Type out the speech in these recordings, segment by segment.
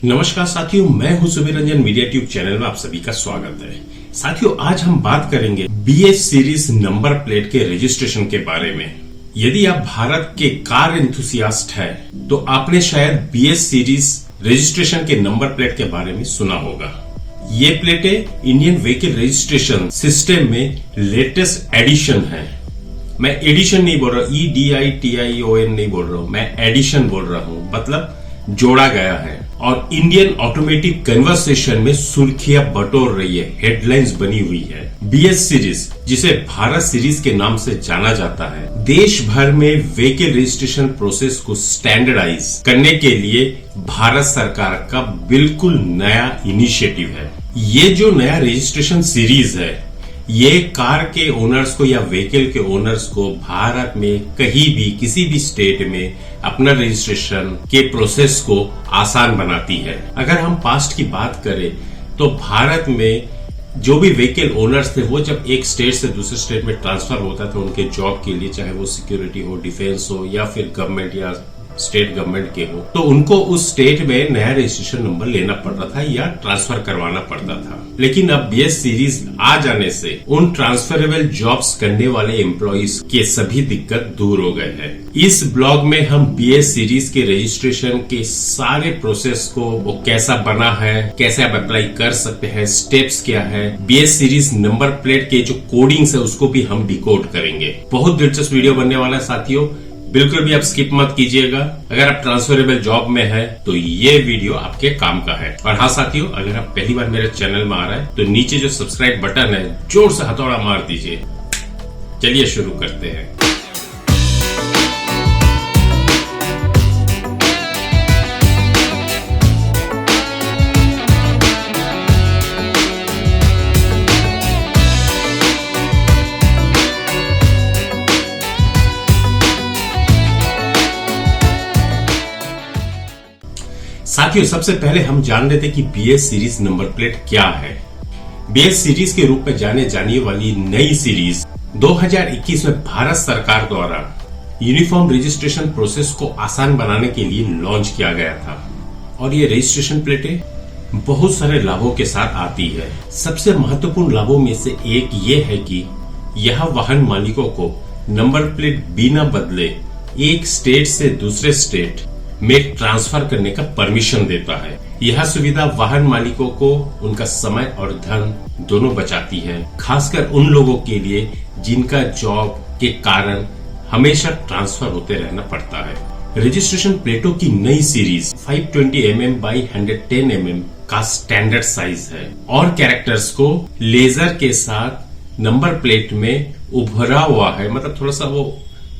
नमस्कार साथियों, मैं हूं Subir Ranjan. Media tube channel में आप सभी का स्वागत है। साथियों, आज हम बात करेंगे बीएस सीरीज नंबर प्लेट के रजिस्ट्रेशन के बारे में। यदि आप भारत के कार एंथुसियास्ट हैं, तो आपने शायद बीएस सीरीज रजिस्ट्रेशन के नंबर प्लेट के बारे में सुना होगा। ये प्लेटें इंडियन व्हीकल रजिस्ट्रेशन सिस्टम में लेटेस्ट एडिशन है। मैं एडिशन नहीं बोल रहा, EDITION नहीं बोल रहा हूं, मैं एडिशन बोल रहा हूं, मतलब जोड़ा गया है और इंडियन ऑटोमेटिक कन्वर्सेशन में सुर्खियां बटोर रही है, हेडलाइंस बनी हुई है। बीएस सीरीज, जिसे भारत सीरीज के नाम से जाना जाता है, देश भर में व्हीकल रजिस्ट्रेशन प्रोसेस को स्टैंडर्डाइज करने के लिए भारत सरकार का बिल्कुल नया इनिशिएटिव है। ये जो नया रजिस्ट्रेशन सीरीज है, ये कार के ओनर्स को या व्हीकल के ओनर्स को भारत में कहीं भी किसी भी स्टेट में अपना रजिस्ट्रेशन के प्रोसेस को आसान बनाती है। अगर हम पास्ट की बात करें तो भारत में जो भी व्हीकल ओनर्स थे, वो जब एक स्टेट से दूसरे स्टेट में ट्रांसफर होता था उनके जॉब के लिए, चाहे वो सिक्योरिटी हो, डिफेंस हो या फिर गवर्नमेंट या स्टेट गवर्नमेंट के हो, तो उनको उस स्टेट में नया रजिस्ट्रेशन नंबर लेना पड़ता था या ट्रांसफर करवाना पड़ता था। लेकिन अब बीएस सीरीज आ जाने से उन ट्रांसफरेबल जॉब्स करने वाले एम्प्लॉइज के सभी दिक्कत दूर हो गए हैं। इस ब्लॉग में हम बीएस सीरीज के रजिस्ट्रेशन के सारे प्रोसेस को, वो कैसा बना है, कैसे आप अप्लाई कर सकते हैं, स्टेप्स क्या है, बीएस सीरीज नंबर प्लेट के जो कोडिंग्स है उसको भी हम डिकोड करेंगे। बहुत दिलचस्प वीडियो बनने वाला है साथियों, बिल्कुल भी आप स्किप मत कीजिएगा। अगर आप ट्रांसफरेबल जॉब में है तो ये वीडियो आपके काम का है। और हाँ साथियों, अगर आप पहली बार मेरे चैनल में आ रहा है तो नीचे जो सब्सक्राइब बटन है, जोर से हथौड़ा मार दीजिए। चलिए शुरू करते हैं। साथियों, सबसे पहले हम जान लेते कि बीएस सीरीज नंबर प्लेट क्या है। बीएस सीरीज के रूप में जाने जाने वाली नई सीरीज 2021 में भारत सरकार द्वारा यूनिफॉर्म रजिस्ट्रेशन प्रोसेस को आसान बनाने के लिए लॉन्च किया गया था। और ये रजिस्ट्रेशन प्लेटें बहुत सारे लाभों के साथ आती है। सबसे महत्वपूर्ण लाभों में से एक ये है कि यह वाहन मालिकों को नंबर प्लेट बिना बदले एक स्टेट से दूसरे स्टेट में ट्रांसफर करने का परमिशन देता है। यह सुविधा वाहन मालिकों को उनका समय और धन दोनों बचाती है, खासकर उन लोगों के लिए जिनका जॉब के कारण हमेशा ट्रांसफर होते रहना पड़ता है। रजिस्ट्रेशन प्लेटों की नई सीरीज 520 mm by 110 mm का स्टैंडर्ड साइज है और कैरेक्टर्स को लेजर के साथ नंबर प्लेट में उभरा हुआ है। मतलब थोड़ा सा वो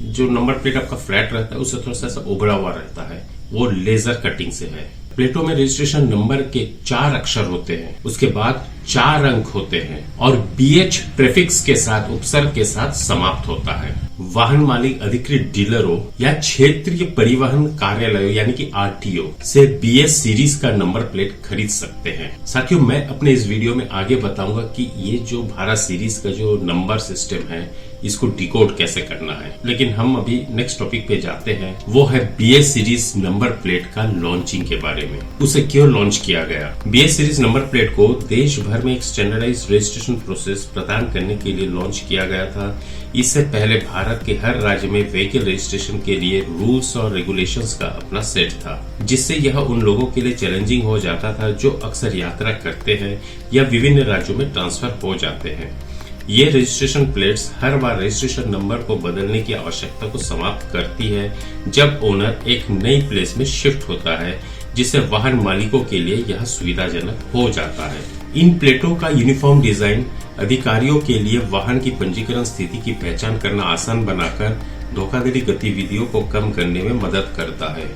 जो नंबर प्लेट आपका फ्लैट रहता है उससे थोड़ा सा ऐसा उभरा हुआ रहता है, वो लेजर कटिंग से है। प्लेटों में रजिस्ट्रेशन नंबर के 4 अक्षर होते हैं, उसके बाद 4 अंक होते हैं और BH प्रीफिक्स के साथ, उपसर्ग के साथ समाप्त होता है। वाहन मालिक अधिकृत डीलरों या क्षेत्रीय परिवहन कार्यालयों यानी कि RTO से BS सीरीज का नंबर प्लेट खरीद सकते हैं। साथियों, मैं अपने इस वीडियो में आगे बताऊंगा कि ये जो भारत सीरीज का जो नंबर सिस्टम है, इसको डिकोड कैसे करना है। लेकिन हम अभी नेक्स्ट टॉपिक पे जाते हैं, वो है बीएस सीरीज नंबर प्लेट का लॉन्चिंग के बारे में। उसे क्यों लॉन्च किया गया? बीएस सीरीज नंबर प्लेट को देश भर में एक स्टैंडर्डाइज रजिस्ट्रेशन प्रोसेस प्रदान करने के लिए लॉन्च किया गया था। इससे पहले भारत के हर राज्य में व्हीकल रजिस्ट्रेशन के लिए रूल्स और रेगुलेशंस का अपना सेट था, जिससे यह उन लोगों के लिए चैलेंजिंग हो जाता था जो अक्सर यात्रा करते हैं या विभिन्न राज्यों में ट्रांसफर हो जाते हैं। ये रजिस्ट्रेशन प्लेट्स हर बार रजिस्ट्रेशन नंबर को बदलने की आवश्यकता को समाप्त करती है जब ओनर एक नई प्लेस में शिफ्ट होता है, जिससे वाहन मालिकों के लिए यह सुविधाजनक हो जाता है। इन प्लेटों का यूनिफॉर्म डिजाइन अधिकारियों के लिए वाहन की पंजीकरण स्थिति की पहचान करना आसान बनाकर धोखाधड़ी गतिविधियों को कम करने में मदद करता है।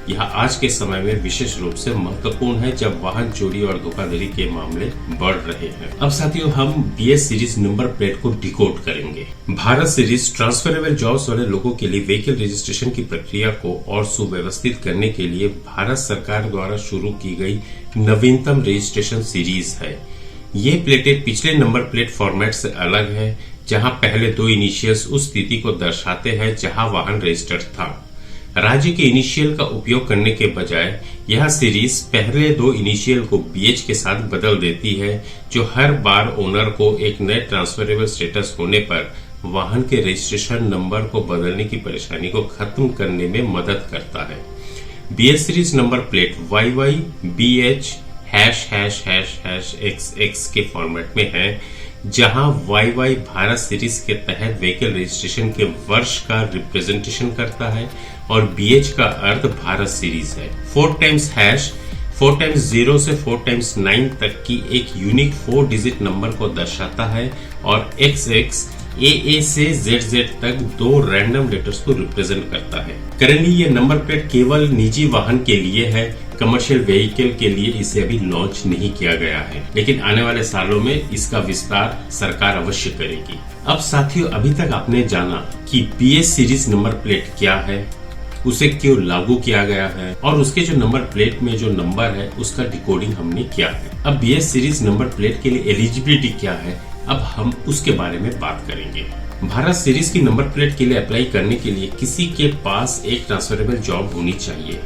यह आज के समय में विशेष रूप से महत्वपूर्ण है जब वाहन चोरी और धोखाधड़ी के मामले बढ़ रहे हैं। अब साथियों, हम बीएस सीरीज नंबर प्लेट को डिकोड करेंगे। भारत सीरीज ट्रांसफरेबल जॉब्स वाले लोगों के लिए व्हीकल रजिस्ट्रेशन की प्रक्रिया को और सुव्यवस्थित करने के लिए भारत सरकार द्वारा शुरू की गई नवीनतम रजिस्ट्रेशन सीरीज है। ये प्लेटें पिछले नंबर प्लेट फॉर्मेट से अलग है, जहां पहले 2 इनिशियल्स उस स्थिति को दर्शाते हैं जहां वाहन रजिस्टर्ड था। राज्य के इनिशियल का उपयोग करने के बजाय यह सीरीज पहले 2 इनिशियल को BH के साथ बदल देती है, जो हर बार ओनर को एक नए ट्रांसफरेबल स्टेटस होने पर वाहन के रजिस्ट्रेशन नंबर को बदलने की परेशानी को खत्म करने में मदद करता है। BH series number plate YY BH ###XX के फॉर्मेट में है, जहां YY भारत सीरीज के तहत व्हीकल रजिस्ट्रेशन के वर्ष का रिप्रेजेंटेशन करता है और BH का अर्थ भारत सीरीज है। 4 टाइम्स हैश 4 टाइम्स 0 से 4 टाइम्स 9 तक की एक यूनिक 4 डिजिट नंबर को दर्शाता है और XX AA से ZZ तक 2 रैंडम लेटर्स को रिप्रेजेंट करता है। करंटली ये नंबर प्लेट केवल निजी वाहन के लिए है, कमर्शियल व्हीकल के लिए इसे अभी लॉन्च नहीं किया गया है, लेकिन आने वाले सालों में इसका विस्तार सरकार अवश्य करेगी। अब साथियों, अभी तक आपने जाना कि BH सीरीज नंबर प्लेट क्या है, उसे क्यों लागू किया गया है और उसके जो नंबर प्लेट में जो नंबर है उसका डिकोडिंग हमने किया है। अब BH सीरीज नंबर प्लेट के लिए एलिजिबिलिटी क्या है, अब हम उसके बारे में बात करेंगे। भारत सीरीज की नंबर प्लेट के लिए अप्लाई करने के लिए किसी के पास एक ट्रांसफरेबल जॉब होनी चाहिए।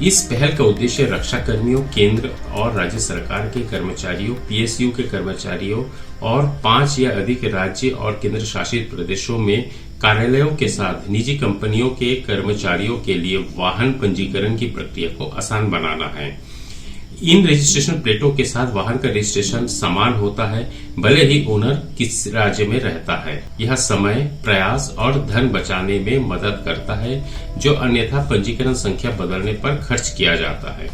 इस पहल का उद्देश्य रक्षा कर्मियों, केंद्र और राज्य सरकार के कर्मचारियों, PSU के कर्मचारियों और 5 या अधिक राज्य और केंद्र शासित प्रदेशों में कार्यालयों के साथ निजी कंपनियों के कर्मचारियों के लिए वाहन पंजीकरण की प्रक्रिया को आसान बनाना है। इन रजिस्ट्रेशन प्लेटों के साथ वाहन का रजिस्ट्रेशन समान होता है, भले ही ओनर किस राज्य में रहता है। यह समय, प्रयास और धन बचाने में मदद करता है, जो अन्यथा पंजीकरण संख्या बदलने पर खर्च किया जाता है।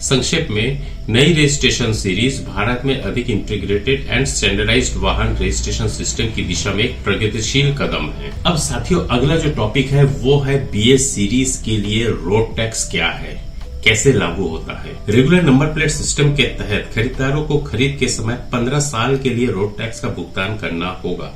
संक्षेप में, नई रजिस्ट्रेशन सीरीज भारत में अधिक इंटीग्रेटेड एंड स्टैंडर्डाइज्ड वाहन रजिस्ट्रेशन सिस्टम की दिशा में एक प्रगतिशील कदम है। अब साथियों, अगला जो टॉपिक है वो है BH सीरीज के लिए रोड टैक्स क्या है, कैसे लागू होता है। रेगुलर नंबर प्लेट सिस्टम के तहत खरीदारों को खरीद के समय 15 साल के लिए रोड टैक्स का भुगतान करना होगा।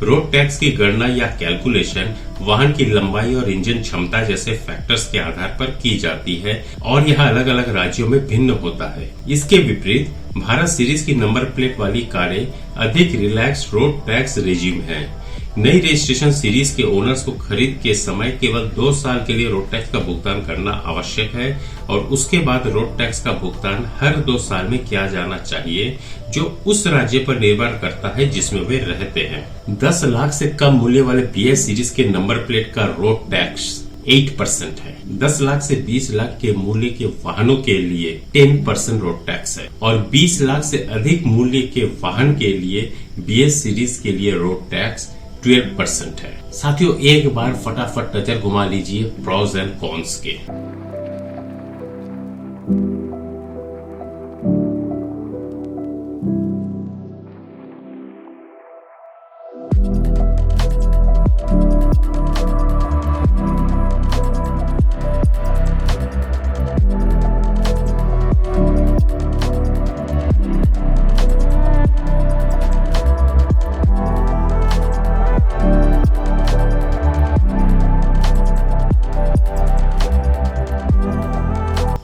रोड टैक्स की गणना या कैलकुलेशन वाहन की लंबाई और इंजन क्षमता जैसे फैक्टर्स के आधार पर की जाती है और यह अलग अलग राज्यों में भिन्न होता है। इसके विपरीत भारत सीरीज की नंबर प्लेट वाली कारें अधिक रिलैक्स रोड टैक्स रेजिम है। नई रजिस्ट्रेशन सीरीज के ओनर्स को खरीद के समय केवल 2 साल के लिए रोड टैक्स का भुगतान करना आवश्यक है और उसके बाद रोड टैक्स का भुगतान हर 2 साल में किया जाना चाहिए, जो उस राज्य पर निर्भर करता है जिसमें वे रहते हैं। 10 लाख से कम मूल्य वाले BH सीरीज के नंबर प्लेट का रोड टैक्स 8% है। 10 लाख से 20 लाख के मूल्य के वाहनों के लिए 10% रोड टैक्स है और 20 लाख से अधिक मूल्य के वाहन के लिए BH सीरीज के लिए रोड टैक्स 12% है। साथियों, एक बार फटाफट नजर घुमा लीजिए प्रोज एंड कॉन्स के।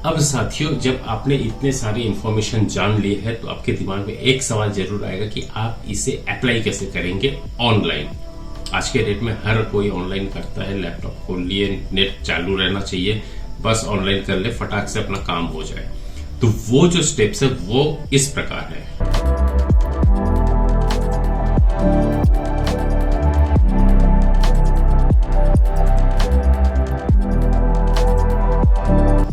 अब साथियों, जब आपने इतने सारी इंफॉर्मेशन जान ली है तो आपके दिमाग में एक सवाल जरूर आएगा कि आप इसे अप्लाई कैसे करेंगे ऑनलाइन। आज के डेट में हर कोई ऑनलाइन करता है, लैपटॉप खोल लिए, नेट चालू रहना चाहिए, बस ऑनलाइन कर ले, फटाक से अपना काम हो जाए। तो वो जो स्टेप्स है वो इस प्रकार है।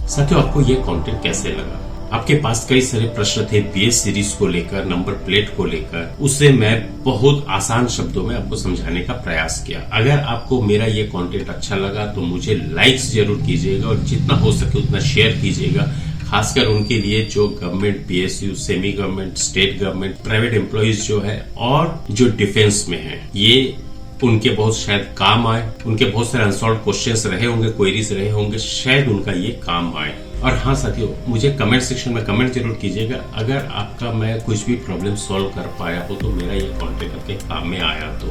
साथियों, आपको ये कंटेंट कैसे लगा? आपके पास कई सारे प्रश्न थे BH सीरीज को लेकर, नंबर प्लेट को लेकर, उसे मैं बहुत आसान शब्दों में आपको समझाने का प्रयास किया। अगर आपको मेरा ये कंटेंट अच्छा लगा तो मुझे लाइक्स जरूर कीजिएगा और जितना हो सके उतना शेयर कीजिएगा, खासकर उनके लिए जो government, PSU, semi government, state government, private employees जो है और जो डिफेंस में है, ये उनके बहुत शायद काम आए। उनके बहुत सारे अनसॉल्व क्वेश्चंस रहे होंगे, क्वेरीज रहे होंगे, शायद उनका ये काम आए। और हाँ साथियों, मुझे कमेंट सेक्शन में कमेंट जरूर कीजिएगा अगर आपका मैं कुछ भी प्रॉब्लम सॉल्व कर पाया हो तो, मेरा ये कंटेंट आपके काम में आया तो।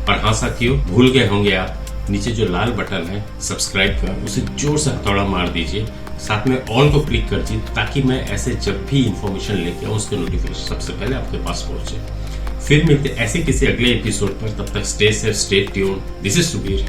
और हाँ साथियों, भूल गए होंगे आप, नीचे जो लाल बटन है सब्सक्राइब का, उसे जोर से हथौड़ा मार दीजिए, साथ में ऑल को क्लिक कर दीजिए ताकि मैं ऐसे जब भी इंफॉर्मेशन लेके आऊँ उसके नोटिफिकेशन सबसे पहले आपके पास पहुंचे। फिर मिलते ऐसे किसी अगले एपिसोड पर, तब तक stay safe, stay tuned. This is Subir.